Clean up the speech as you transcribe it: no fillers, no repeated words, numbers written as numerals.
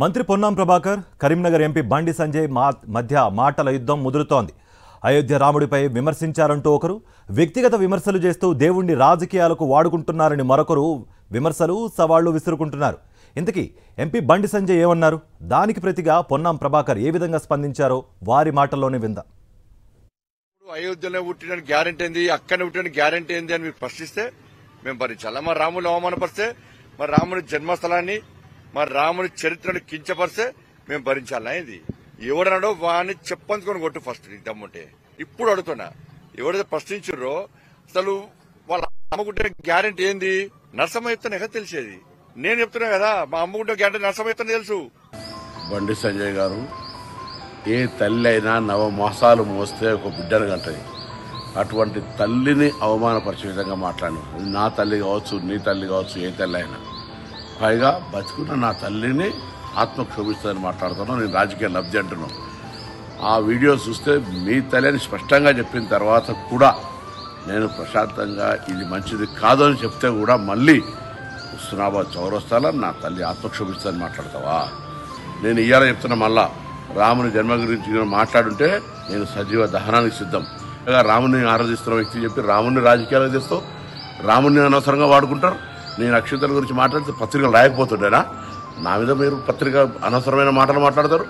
మంత్రి పొన్నాం ప్రభాకర్ కరీంనగర్ ఎంపీ బండి సంజయ్ మధ్య మాటల యుద్ధం ముదురుతోంది. అయోధ్య రాముడిపై విమర్శించారంటూ ఒకరు, వ్యక్తిగత విమర్శలు చేస్తూ దేవుణ్ణి రాజకీయాలకు వాడుకుంటున్నారని మరొకరు విమర్శలు సవాళ్లు విసురుకుంటున్నారు. ఇంతకీ ఎంపీ బండి సంజయ్ ఏమన్నారు? దానికి ప్రతిగా పొన్నాం ప్రభాకర్ ఏ విధంగా స్పందించారో వారి మాటల్లోనే విందాం. అయోధ్యలో పుట్టిన గ్యారెంటీ ఏంది, అక్కడనే పుట్టిన గ్యారెంటీ ఏంది అని మీరు ప్రశ్నిస్తే మేము భరించాలి. మరి రాముని అవమానపరిస్తే, మరి రాముని జన్మస్థలాన్ని, మరి రాముని చరిత్రను కించపరిస్తే మేము భరించాలా? ఇది ఎవడన్నాడో వాడిని చెప్పంచుకొని కొట్టు ఫస్ట్. దమ్ముంటే ఇప్పుడు అడుగుతున్నా, ఎవరైతే ప్రశ్నించారో అసలు వాళ్ళ అమ్మకుంటే గ్యారెంటీ ఏంది? నరసమ్మ చెప్తానే కదా తెలిసేది. నేను చెప్తున్నా కదా, మా అమ్మకుంటే గ్యారెంటీ నరసమ్మ చెప్తానే తెలుసు. బండి సంజయ్ గారు, ఏ తల్లి అయినా నవమాసాలు మోస్తే ఒక బిడ్డను కంటది. అటువంటి తల్లిని అవమానపరిచే విధంగా మాట్లాడినాం. అది నా తల్లి కావచ్చు, నీ తల్లి కావచ్చు, ఏ తల్లి అయినా. పైగా బతుకున్న నా తల్లిని ఆత్మక్షోభిస్తుందని మాట్లాడుతున్నాను. నేను రాజకీయ లబ్ధి అంటున్నాను. ఆ వీడియో చూస్తే మీ తల్లి అని స్పష్టంగా చెప్పిన తర్వాత కూడా నేను ప్రశాంతంగా ఇది మంచిది కాదు అని చెప్తే కూడా మళ్ళీ హుస్నాబాద్ చౌరస్తాలో నా తల్లి ఆత్మక్షోభిస్తుందని మాట్లాడతావా? నేను ఇవాళ చెప్తున్నా, మళ్ళా రాముని జన్మ గురించి మాట్లాడుంటే నేను సజీవ దహనానికి సిద్ధం. రాముని ఆరాధిస్తున్న వ్యక్తి చెప్పి రాముని రాజకీయాలకు తెస్తావు, రాముని అనవసరంగా వాడుకుంటారు. నేను అక్షంతల గురించి మాట్లాడితే పత్రికలు రాయకపోతుండేనా? నా మీద మీరు పత్రిక అనవసరమైన మాటలు మాట్లాడతారు.